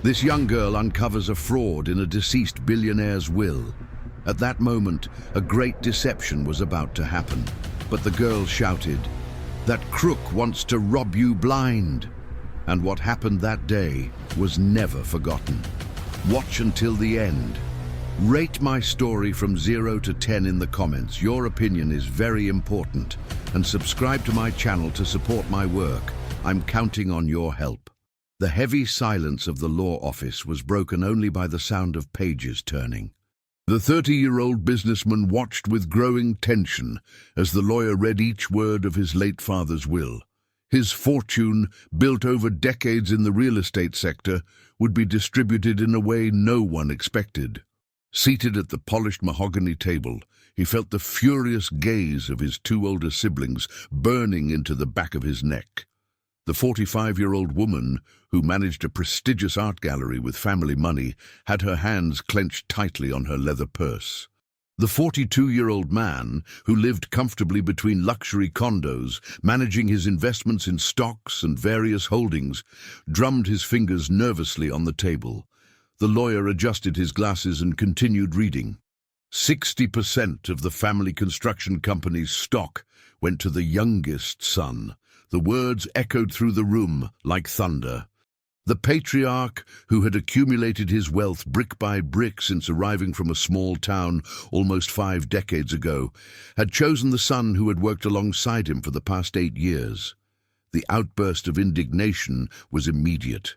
This young girl uncovers a fraud in a deceased billionaire's will. At that moment, a great deception was about to happen. But the girl shouted, "That crook wants to rob you blind." And what happened that day was never forgotten. Watch until the end. Rate my story from 0 to 10 in the comments. Your opinion is very important. And subscribe to my channel to support my work. I'm counting on your help. The heavy silence of the law office was broken only by the sound of pages turning. The 30-year-old businessman watched with growing tension as the lawyer read each word of his late father's will. His fortune, built over decades in the real estate sector, would be distributed in a way no one expected. Seated at the polished mahogany table, he felt the furious gaze of his two older siblings burning into the back of his neck. The 45-year-old woman, who managed a prestigious art gallery with family money, had her hands clenched tightly on her leather purse. The 42-year-old man, who lived comfortably between luxury condos, managing his investments in stocks and various holdings, drummed his fingers nervously on the table. The lawyer adjusted his glasses and continued reading. 60% of the family construction company's stock went to the youngest son. The words echoed through the room like thunder. The patriarch, who had accumulated his wealth brick by brick since arriving from a small town almost 5 decades ago, had chosen the son who had worked alongside him for the past 8 years. The outburst of indignation was immediate.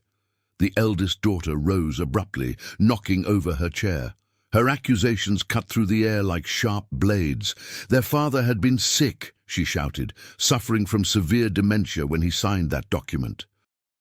The eldest daughter rose abruptly, knocking over her chair. Her accusations cut through the air like sharp blades. Their father had been sick, she shouted, suffering from severe dementia when he signed that document.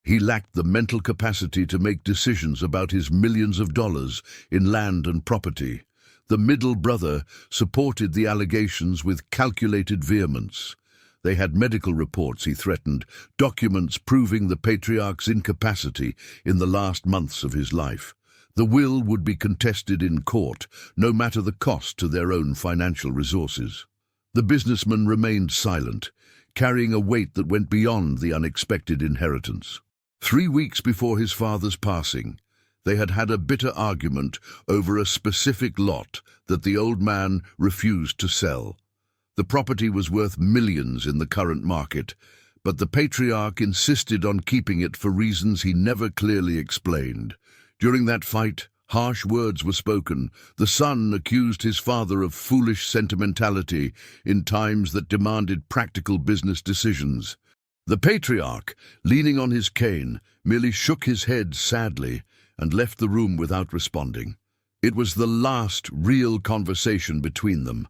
He lacked the mental capacity to make decisions about his millions of dollars in land and property. The middle brother supported the allegations with calculated vehemence. They had medical reports, he threatened, documents proving the patriarch's incapacity in the last months of his life. The will would be contested in court, no matter the cost to their own financial resources. The businessman remained silent, carrying a weight that went beyond the unexpected inheritance. 3 weeks before his father's passing, they had had a bitter argument over a specific lot that the old man refused to sell. The property was worth millions in the current market, but the patriarch insisted on keeping it for reasons he never clearly explained. During that fight, harsh words were spoken. The son accused his father of foolish sentimentality in times that demanded practical business decisions. The patriarch, leaning on his cane, merely shook his head sadly and left the room without responding. It was the last real conversation between them.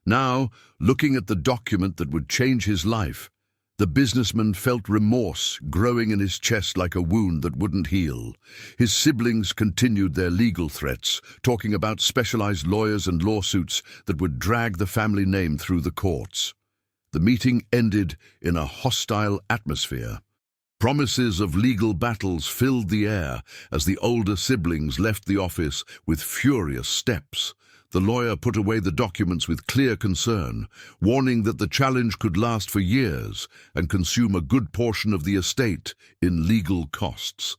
Now, looking at the document that would change his life, the businessman felt remorse growing in his chest like a wound that wouldn't heal. His siblings continued their legal threats, talking about specialized lawyers and lawsuits that would drag the family name through the courts. The meeting ended in a hostile atmosphere. Promises of legal battles filled the air as the older siblings left the office with furious steps. The lawyer put away the documents with clear concern, warning that the challenge could last for years and consume a good portion of the estate in legal costs.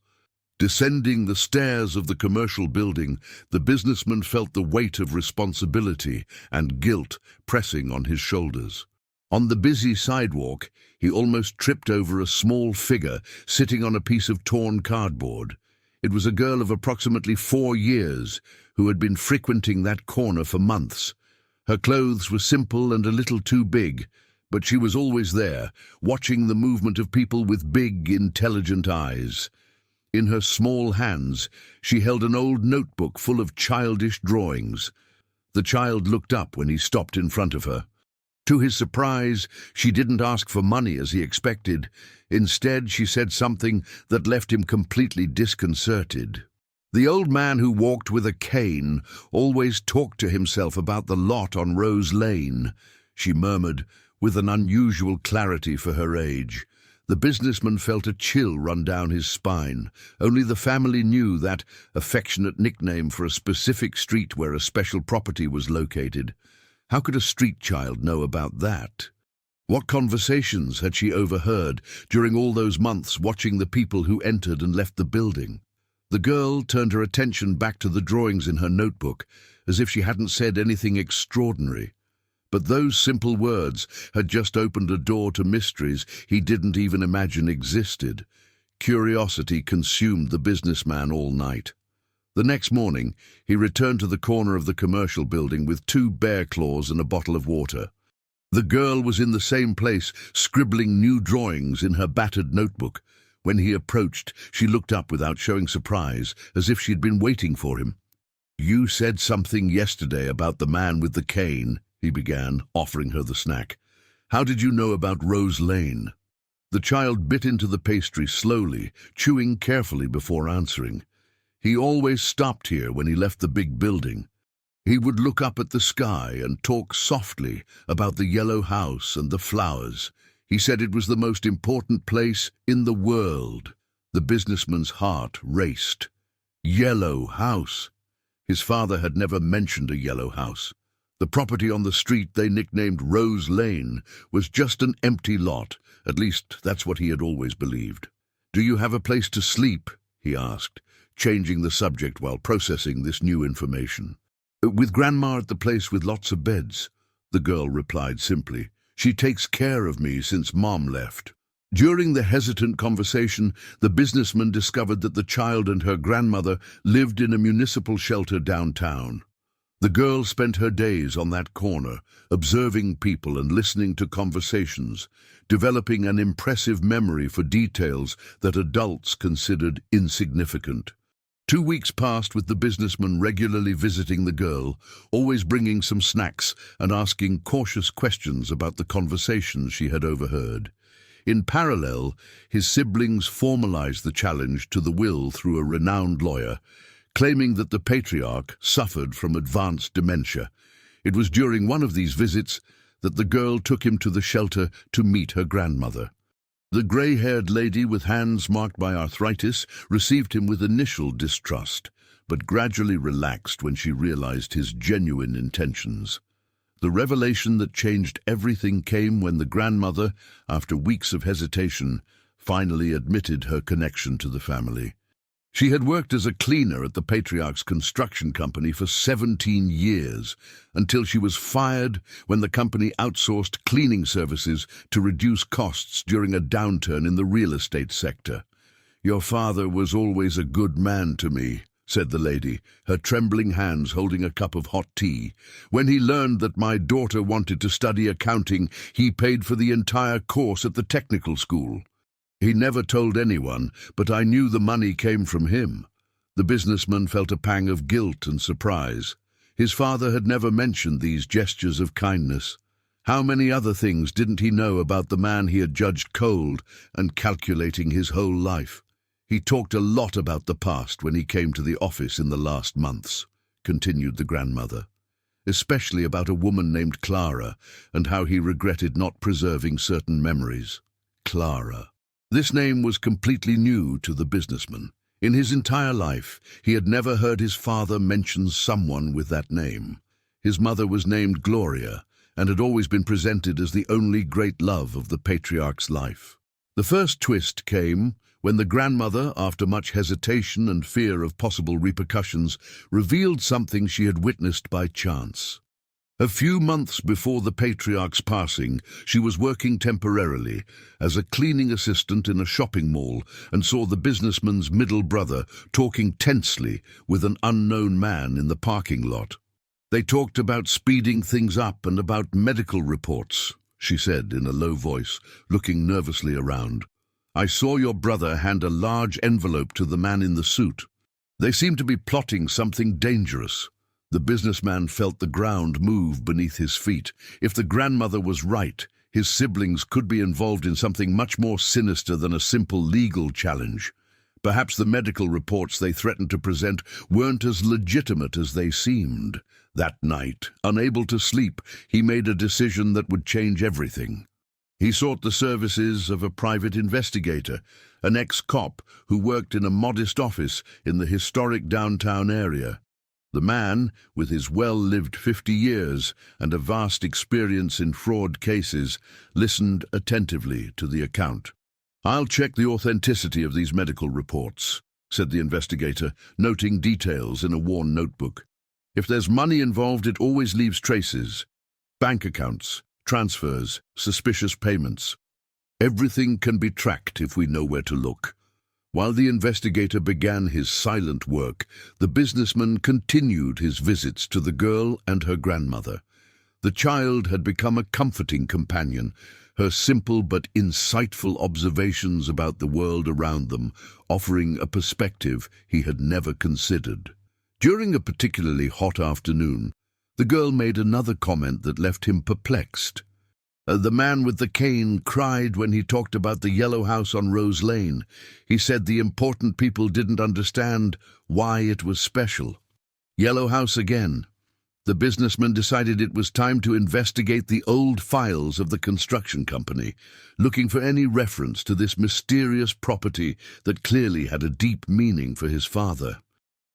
Descending the stairs of the commercial building, the businessman felt the weight of responsibility and guilt pressing on his shoulders. On the busy sidewalk, he almost tripped over a small figure sitting on a piece of torn cardboard. It was a girl of approximately 4 years who had been frequenting that corner for months. Her clothes were simple and a little too big, but she was always there, watching the movement of people with big, intelligent eyes. In her small hands, she held an old notebook full of childish drawings. The child looked up when he stopped in front of her. To his surprise, she didn't ask for money as he expected. Instead, she said something that left him completely disconcerted. The old man, who walked with a cane, always talked to himself about the lot on Rose Lane, she murmured, with an unusual clarity for her age. The businessman felt a chill run down his spine. Only the family knew that affectionate nickname for a specific street where a special property was located. How could a street child know about that? What conversations had she overheard during all those months watching the people who entered and left the building? The girl turned her attention back to the drawings in her notebook, as if she hadn't said anything extraordinary. But those simple words had just opened a door to mysteries he didn't even imagine existed. Curiosity consumed the businessman all night. The next morning, he returned to the corner of the commercial building with 2 bear claws and a bottle of water. The girl was in the same place, scribbling new drawings in her battered notebook. When he approached, she looked up without showing surprise, as if she'd been waiting for him. "You said something yesterday about the man with the cane," he began, offering her the snack. "How did you know about Rose Lane?" The child bit into the pastry slowly, chewing carefully before answering. "He always stopped here when he left the big building. He would look up at the sky and talk softly about the yellow house and the flowers. He said it was the most important place in the world." The businessman's heart raced. Yellow house. His father had never mentioned a yellow house. The property on the street they nicknamed Rose Lane was just an empty lot. At least that's what he had always believed. "Do you have a place to sleep?" he asked, changing the subject while processing this new information. "With Grandma at the place with lots of beds," the girl replied simply. "She takes care of me since Mom left." During the hesitant conversation, the businessman discovered that the child and her grandmother lived in a municipal shelter downtown. The girl spent her days on that corner, observing people and listening to conversations, developing an impressive memory for details that adults considered insignificant. 2 weeks passed with the businessman regularly visiting the girl, always bringing some snacks and asking cautious questions about the conversations she had overheard. In parallel, his siblings formalized the challenge to the will through a renowned lawyer, claiming that the patriarch suffered from advanced dementia. It was during one of these visits that the girl took him to the shelter to meet her grandmother. The grey-haired lady with hands marked by arthritis received him with initial distrust, but gradually relaxed when she realized his genuine intentions. The revelation that changed everything came when the grandmother, after weeks of hesitation, finally admitted her connection to the family. She had worked as a cleaner at the patriarch's construction company for 17 years, until she was fired when the company outsourced cleaning services to reduce costs during a downturn in the real estate sector. "Your father was always a good man to me," said the lady, her trembling hands holding a cup of hot tea. "When he learned that my daughter wanted to study accounting, he paid for the entire course at the technical school. He never told anyone, but I knew the money came from him." The businessman felt a pang of guilt and surprise. His father had never mentioned these gestures of kindness. How many other things didn't he know about the man he had judged cold and calculating his whole life? "He talked a lot about the past when he came to the office in the last months," continued the grandmother, "especially about a woman named Clara and how he regretted not preserving certain memories." Clara. This name was completely new to the businessman. In his entire life, he had never heard his father mention someone with that name. His mother was named Gloria and had always been presented as the only great love of the patriarch's life. The first twist came when the grandmother, after much hesitation and fear of possible repercussions, revealed something she had witnessed by chance. A few months before the patriarch's passing, she was working temporarily as a cleaning assistant in a shopping mall and saw the businessman's middle brother talking tensely with an unknown man in the parking lot. "They talked about speeding things up and about medical reports," she said in a low voice, looking nervously around. "I saw your brother hand a large envelope to the man in the suit. They seem to be plotting something dangerous." The businessman felt the ground move beneath his feet. If the grandmother was right, his siblings could be involved in something much more sinister than a simple legal challenge. Perhaps the medical reports they threatened to present weren't as legitimate as they seemed. That night, unable to sleep, he made a decision that would change everything. He sought the services of a private investigator, an ex-cop who worked in a modest office in the historic downtown area. The man, with his well-lived 50 years and a vast experience in fraud cases, listened attentively to the account. "I'll check the authenticity of these medical reports," said the investigator, noting details in a worn notebook. "If there's money involved, it always leaves traces. Bank accounts, transfers, suspicious payments. Everything can be tracked if we know where to look." While the investigator began his silent work, the businessman continued his visits to the girl and her grandmother. The child had become a comforting companion, her simple but insightful observations about the world around them offering a perspective he had never considered. During a particularly hot afternoon, the girl made another comment that left him perplexed. "The man with the cane cried when he talked about the yellow house on Rose Lane. He said the important people didn't understand why it was special." Yellow house again. The businessman decided it was time to investigate the old files of the construction company, looking for any reference to this mysterious property that clearly had a deep meaning for his father.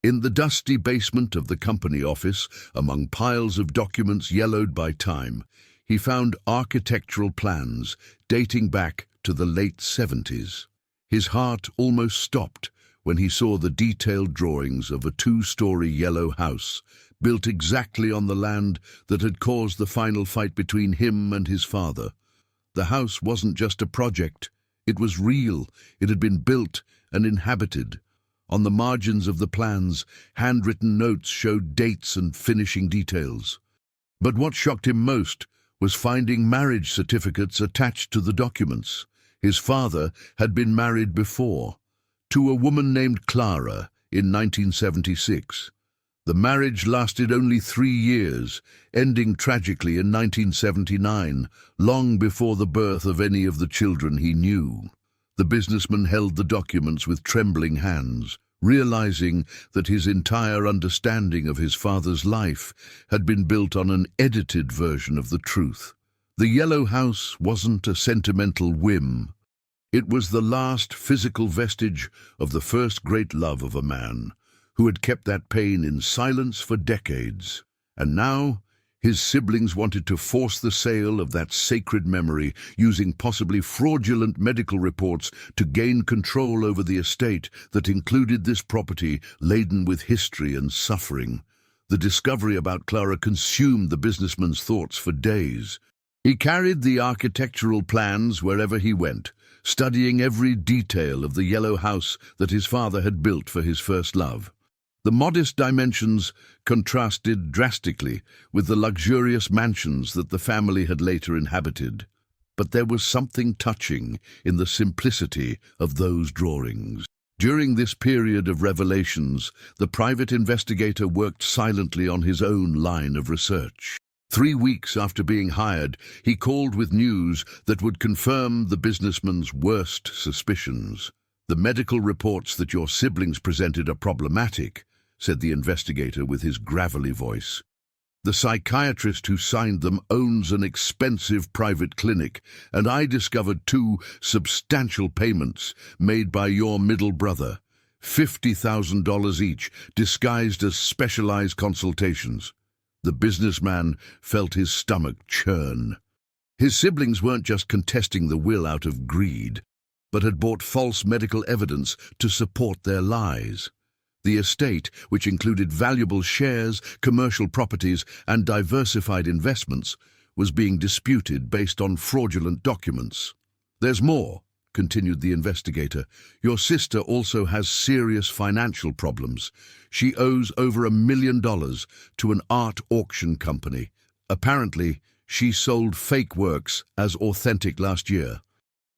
In the dusty basement of the company office, among piles of documents yellowed by time, he found architectural plans dating back to the late 70s. His heart almost stopped when he saw the detailed drawings of a two-story yellow house built exactly on the land that had caused the final fight between him and his father. The house wasn't just a project. It was real. It had been built and inhabited. On the margins of the plans, handwritten notes showed dates and finishing details. But what shocked him most was finding marriage certificates attached to the documents. His father had been married before, to a woman named Clara, in 1976. The marriage lasted only 3 years, ending tragically in 1979, long before the birth of any of the children he knew. The businessman held the documents with trembling hands, realizing that his entire understanding of his father's life had been built on an edited version of the truth. The yellow house wasn't a sentimental whim. It was the last physical vestige of the first great love of a man, who had kept that pain in silence for decades. And now, his siblings wanted to force the sale of that sacred memory, using possibly fraudulent medical reports to gain control over the estate that included this property laden with history and suffering. The discovery about Clara consumed the businessman's thoughts for days. He carried the architectural plans wherever he went, studying every detail of the yellow house that his father had built for his first love. The modest dimensions contrasted drastically with the luxurious mansions that the family had later inhabited. But there was something touching in the simplicity of those drawings. During this period of revelations, the private investigator worked silently on his own line of research. 3 weeks after being hired, he called with news that would confirm the businessman's worst suspicions. "The medical reports that your siblings presented are problematic," said the investigator with his gravelly voice. "The psychiatrist who signed them owns an expensive private clinic, and I discovered 2 substantial payments made by your middle brother, $50,000 each, disguised as specialized consultations." The businessman felt his stomach churn. His siblings weren't just contesting the will out of greed, but had bought false medical evidence to support their lies. The estate, which included valuable shares, commercial properties, and diversified investments, was being disputed based on fraudulent documents. "There's more," continued the investigator. "Your sister also has serious financial problems. She owes over $1 million to an art auction company. Apparently, she sold fake works as authentic last year.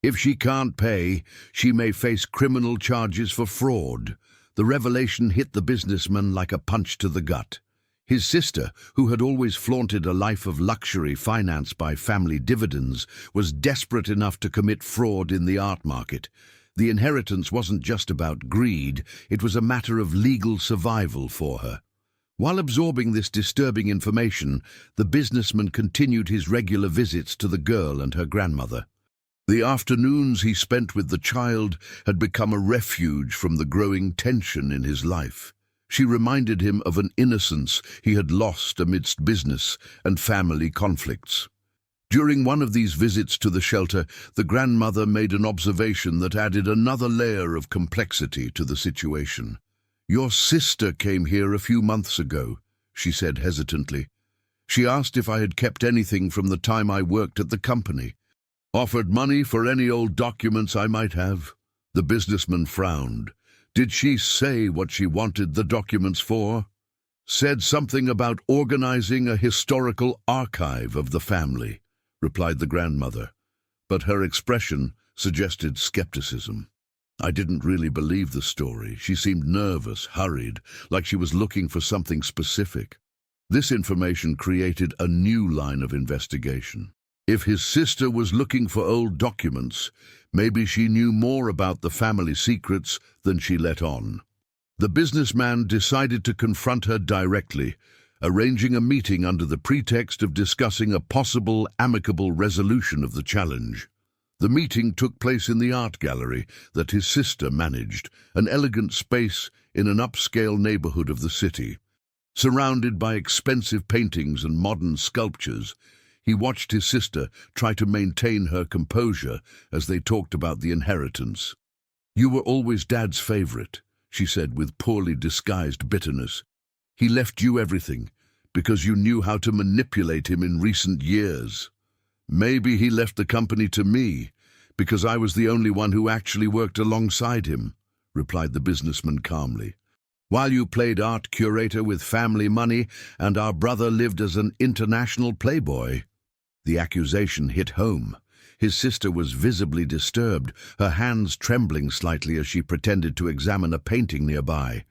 If she can't pay, she may face criminal charges for fraud." The revelation hit the businessman like a punch to the gut. His sister, who had always flaunted a life of luxury financed by family dividends, was desperate enough to commit fraud in the art market. The inheritance wasn't just about greed, it was a matter of legal survival for her. While absorbing this disturbing information, the businessman continued his regular visits to the girl and her grandmother. The afternoons he spent with the child had become a refuge from the growing tension in his life. She reminded him of an innocence he had lost amidst business and family conflicts. During one of these visits to the shelter, the grandmother made an observation that added another layer of complexity to the situation. "Your sister came here a few months ago," she said hesitantly. "She asked if I had kept anything from the time I worked at the company. Offered money for any old documents I might have." The businessman frowned. "Did she say what she wanted the documents for?" "Said something about organizing a historical archive of the family," replied the grandmother, but her expression suggested skepticism. "I didn't really believe the story. She seemed nervous, hurried, like she was looking for something specific." This information created a new line of investigation. If his sister was looking for old documents, maybe she knew more about the family secrets than she let on. The businessman decided to confront her directly, arranging a meeting under the pretext of discussing a possible amicable resolution of the challenge. The meeting took place in the art gallery that his sister managed, an elegant space in an upscale neighborhood of the city. Surrounded by expensive paintings and modern sculptures, he watched his sister try to maintain her composure as they talked about the inheritance. "You were always Dad's favorite," she said with poorly disguised bitterness. "He left you everything because you knew how to manipulate him in recent years." "Maybe he left the company to me because I was the only one who actually worked alongside him," replied the businessman calmly. "While you played art curator with family money and our brother lived as an international playboy." The accusation hit home. His sister was visibly disturbed, her hands trembling slightly as she pretended to examine a painting nearby.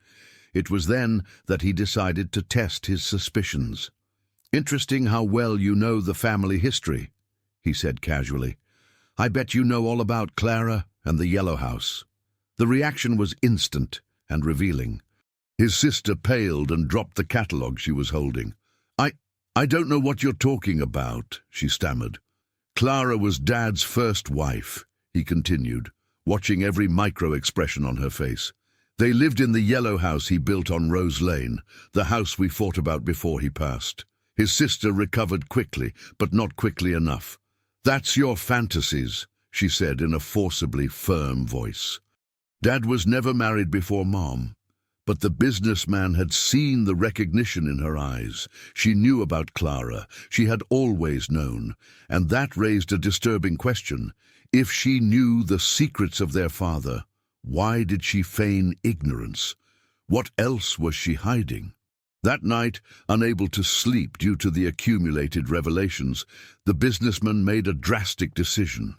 It was then that he decided to test his suspicions. "Interesting how well you know the family history," he said casually. "I bet you know all about Clara and the Yellow House." The reaction was instant and revealing. His sister paled and dropped the catalogue she was holding. I don't know what you're talking about," she stammered. "Clara was Dad's first wife," he continued, watching every micro-expression on her face. "They lived in the yellow house he built on Rose Lane, the house we fought about before he passed. His sister recovered quickly, but not quickly enough. "That's your fantasies," she said in a forcibly firm voice. "Dad was never married before Mom." But the businessman had seen the recognition in her eyes. She knew about Clara. She had always known. And that raised a disturbing question. If she knew the secrets of their father, why did she feign ignorance? What else was she hiding? That night, unable to sleep due to the accumulated revelations, the businessman made a drastic decision.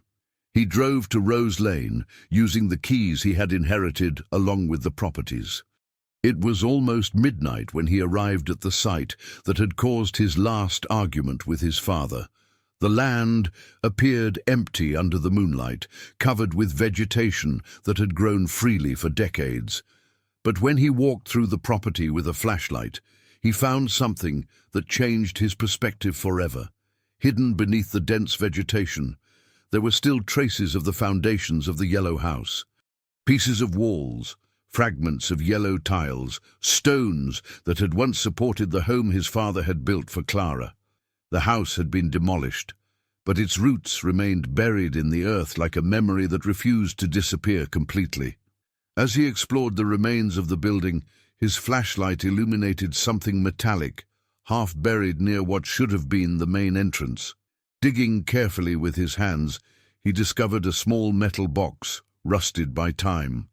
He drove to Rose Lane, using the keys he had inherited along with the properties. It was almost midnight when he arrived at the site that had caused his last argument with his father. The land appeared empty under the moonlight, covered with vegetation that had grown freely for decades. But when he walked through the property with a flashlight, he found something that changed his perspective forever. Hidden beneath the dense vegetation, there were still traces of the foundations of the yellow house. Pieces of walls, fragments of yellow tiles, stones that had once supported the home his father had built for Clara. The house had been demolished, but its roots remained buried in the earth like a memory that refused to disappear completely. As he explored the remains of the building, his flashlight illuminated something metallic, half buried near what should have been the main entrance. Digging carefully with his hands, he discovered a small metal box, rusted by time.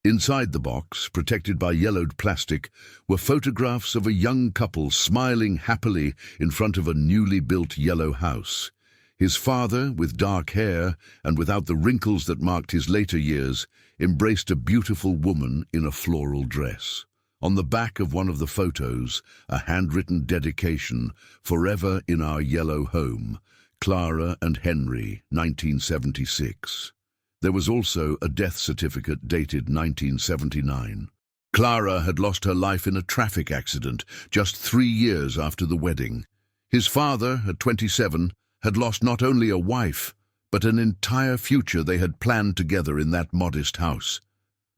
Inside the box, protected by yellowed plastic, were photographs of a young couple smiling happily in front of a newly built yellow house. His father, with dark hair and without the wrinkles that marked his later years, embraced a beautiful woman in a floral dress. On the back of one of the photos, a handwritten dedication, "Forever in our yellow home, Clara and Henry, 1976. There was also a death certificate dated 1979. Clara had lost her life in a traffic accident just 3 years after the wedding. His father, at 27, had lost not only a wife, but an entire future they had planned together in that modest house.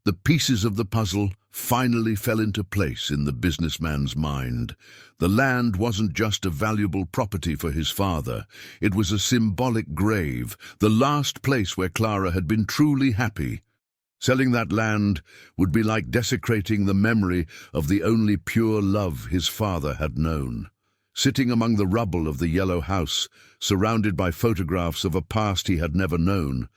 The pieces of the puzzle finally fell into place in the businessman's mind. The land wasn't just a valuable property for his father. It was a symbolic grave, the last place where Clara had been truly happy. Selling that land would be like desecrating the memory of the only pure love his father had known. Sitting among the rubble of the yellow house, surrounded by photographs of a past he had never known,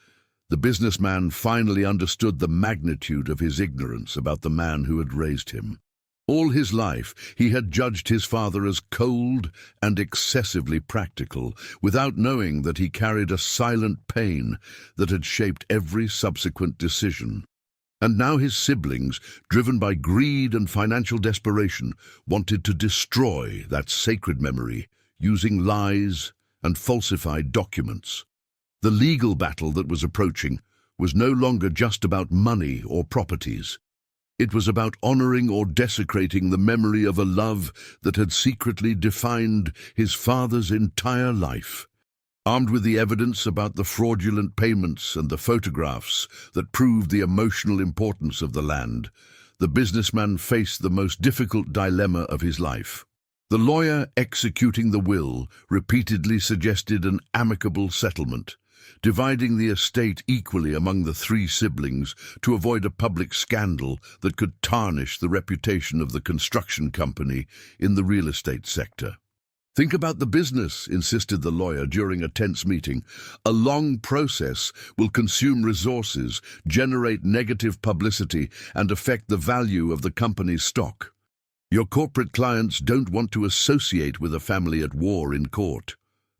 the businessman finally understood the magnitude of his ignorance about the man who had raised him. All his life, he had judged his father as cold and excessively practical, without knowing that he carried a silent pain that had shaped every subsequent decision. And now his siblings, driven by greed and financial desperation, wanted to destroy that sacred memory using lies and falsified documents. The legal battle that was approaching was no longer just about money or properties. It was about honoring or desecrating the memory of a love that had secretly defined his father's entire life. Armed with the evidence about the fraudulent payments and the photographs that proved the emotional importance of the land, the businessman faced the most difficult dilemma of his life. The lawyer executing the will repeatedly suggested an amicable settlement, dividing the estate equally among the three siblings to avoid a public scandal that could tarnish the reputation of the construction company in the real estate sector. "Think about the business," insisted the lawyer during a tense meeting. "A long process will consume resources, generate negative publicity, and affect the value of the company's stock. Your corporate clients don't want to associate with a family at war in court.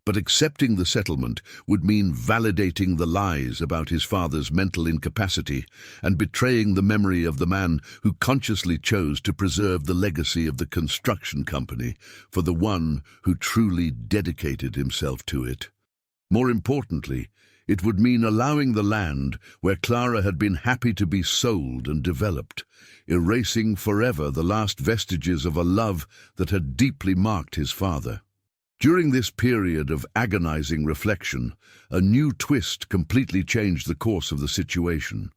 But accepting the settlement would mean validating the lies about his father's mental incapacity and betraying the memory of the man who consciously chose to preserve the legacy of the construction company for the one who truly dedicated himself to it. More importantly, it would mean allowing the land where Clara had been happy to be sold and developed, erasing forever the last vestiges of a love that had deeply marked his father. During this period of agonizing reflection, a new twist completely changed the course of the situation.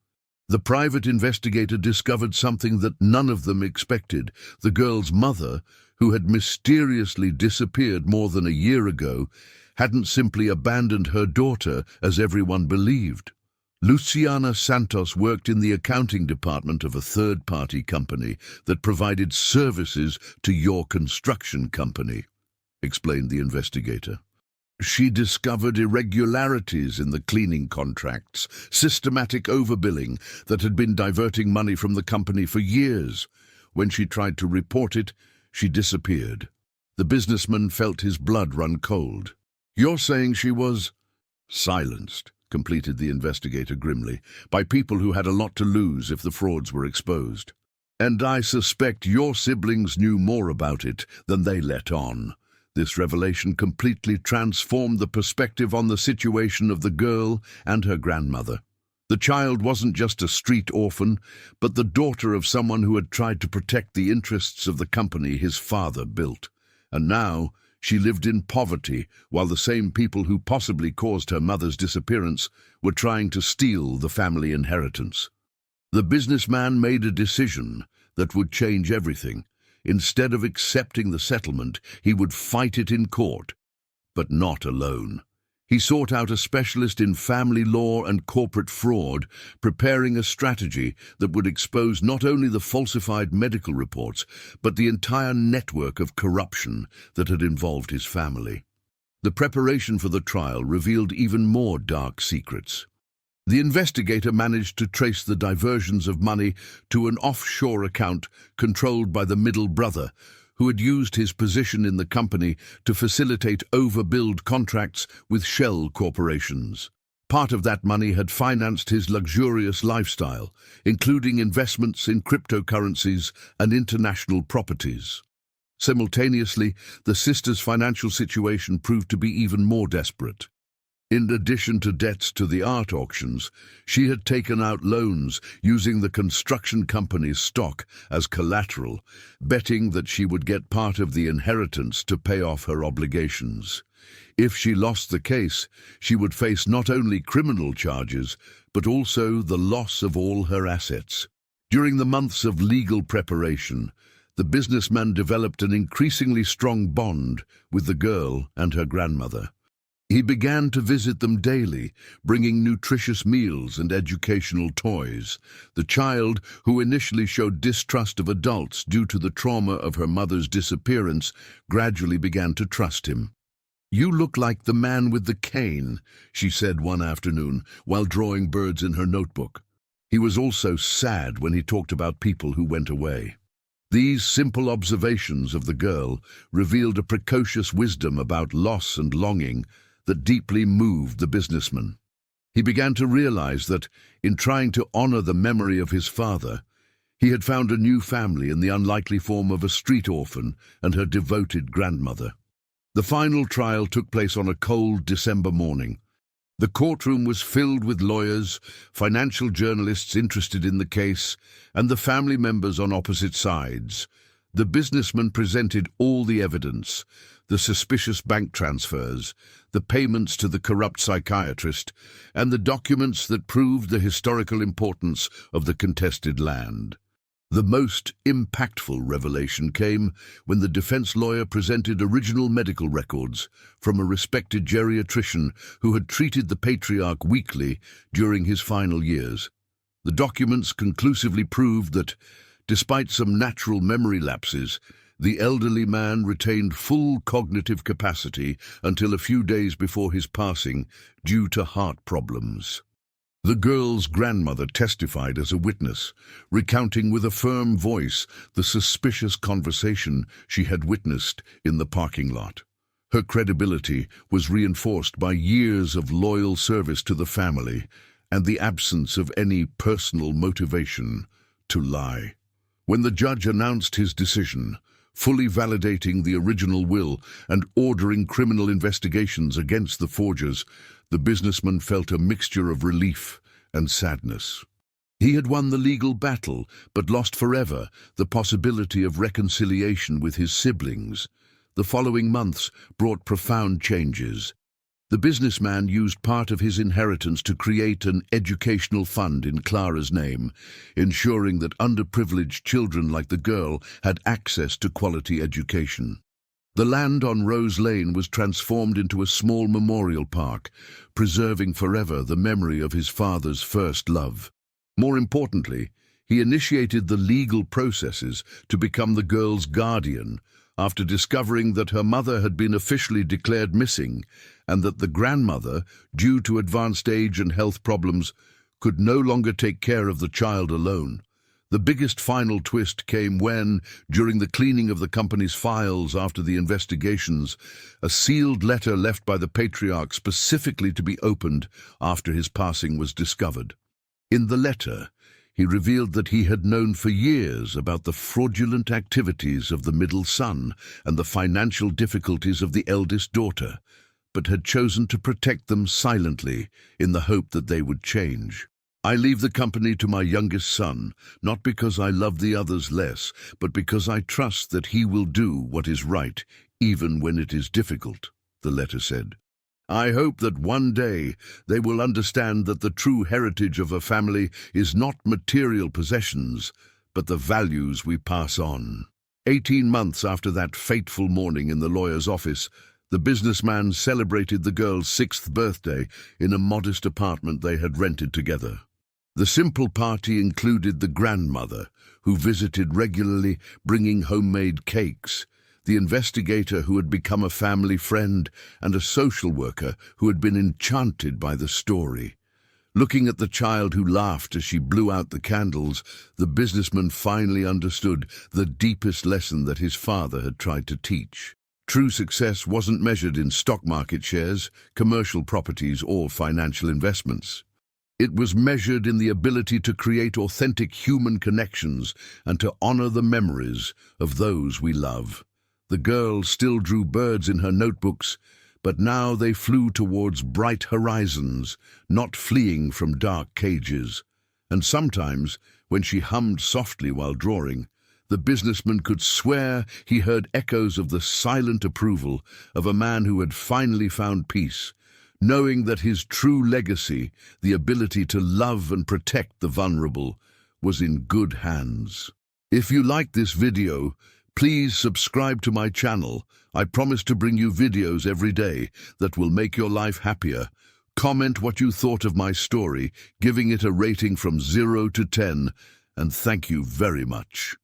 The private investigator discovered something that none of them expected. The girl's mother, who had mysteriously disappeared more than a year ago, hadn't simply abandoned her daughter as everyone believed. Luciana Santos worked in the accounting department of a third-party company that provided services to your construction company, explained the investigator. She discovered irregularities in the cleaning contracts, systematic overbilling that had been diverting money from the company for years. When she tried to report it, she disappeared. The businessman felt his blood run cold. "You're saying she was silenced," completed the investigator grimly, "by people who had a lot to lose if the frauds were exposed. And I suspect your siblings knew more about it than they let on." This revelation completely transformed the perspective on the situation of the girl and her grandmother. The child wasn't just a street orphan, but the daughter of someone who had tried to protect the interests of the company his father built. And now she lived in poverty, while the same people who possibly caused her mother's disappearance were trying to steal the family inheritance. The businessman made a decision that would change everything. Instead of accepting the settlement, he would fight it in court, but not alone. He sought out a specialist in family law and corporate fraud, preparing a strategy that would expose not only the falsified medical reports, but the entire network of corruption that had involved his family. The preparation for the trial revealed even more dark secrets. The investigator managed to trace the diversions of money to an offshore account controlled by the middle brother, who had used his position in the company to facilitate overbilled contracts with shell corporations. Part of that money had financed his luxurious lifestyle, including investments in cryptocurrencies and international properties. Simultaneously, the sisters' financial situation proved to be even more desperate. In addition to debts to the art auctions, she had taken out loans using the construction company's stock as collateral, betting that she would get part of the inheritance to pay off her obligations. If she lost the case, she would face not only criminal charges, but also the loss of all her assets. During the months of legal preparation, the businessman developed an increasingly strong bond with the girl and her grandmother. He began to visit them daily, bringing nutritious meals and educational toys. The child, who initially showed distrust of adults due to the trauma of her mother's disappearance, gradually began to trust him. "You look like the man with the cane," she said one afternoon while drawing birds in her notebook. He was also sad when he talked about people who went away. These simple observations of the girl revealed a precocious wisdom about loss and longing that deeply moved the businessman. He began to realize that, in trying to honor the memory of his father, he had found a new family in the unlikely form of a street orphan and her devoted grandmother. The final trial took place on a cold December morning. The courtroom was filled with lawyers, financial journalists interested in the case, and the family members on opposite sides. The businessman presented all the evidence: the suspicious bank transfers, the payments to the corrupt psychiatrist, and the documents that proved the historical importance of the contested land. The most impactful revelation came when the defense lawyer presented original medical records from a respected geriatrician who had treated the patriarch weekly during his final years. The documents conclusively proved that, despite some natural memory lapses, the elderly man retained full cognitive capacity until a few days before his passing due to heart problems. The girl's grandmother testified as a witness, recounting with a firm voice the suspicious conversation she had witnessed in the parking lot. Her credibility was reinforced by years of loyal service to the family and the absence of any personal motivation to lie. When the judge announced his decision, fully validating the original will and ordering criminal investigations against the forgers, the businessman felt a mixture of relief and sadness. He had won the legal battle, but lost forever the possibility of reconciliation with his siblings. The following months brought profound changes. The businessman used part of his inheritance to create an educational fund in Clara's name, ensuring that underprivileged children like the girl had access to quality education. The land on Rose Lane was transformed into a small memorial park, preserving forever the memory of his father's first love. More importantly, he initiated the legal processes to become the girl's guardian, after discovering that her mother had been officially declared missing and that the grandmother, due to advanced age and health problems, could no longer take care of the child alone. The biggest final twist came when, during the cleaning of the company's files after the investigations, a sealed letter left by the patriarch specifically to be opened after his passing was discovered. In the letter, he revealed that he had known for years about the fraudulent activities of the middle son and the financial difficulties of the eldest daughter, but had chosen to protect them silently in the hope that they would change. "I leave the company to my youngest son, not because I love the others less, but because I trust that he will do what is right, even when it is difficult," the letter said. "I hope that one day they will understand that the true heritage of a family is not material possessions, but the values we pass on." 18 months after that fateful morning in the lawyer's office, the businessman celebrated the girl's 6th birthday in a modest apartment they had rented together. The simple party included the grandmother, who visited regularly, bringing homemade cakes, the investigator who had become a family friend, and a social worker who had been enchanted by the story. Looking at the child who laughed as she blew out the candles, the businessman finally understood the deepest lesson that his father had tried to teach. True success wasn't measured in stock market shares, commercial properties, or financial investments. It was measured in the ability to create authentic human connections and to honor the memories of those we love. The girl still drew birds in her notebooks, but now they flew towards bright horizons, not fleeing from dark cages. And sometimes, when she hummed softly while drawing, the businessman could swear he heard echoes of the silent approval of a man who had finally found peace, knowing that his true legacy, the ability to love and protect the vulnerable, was in good hands. If you liked this video, please subscribe to my channel. I promise to bring you videos every day that will make your life happier. Comment what you thought of my story, giving it a rating from 0 to 10, and thank you very much.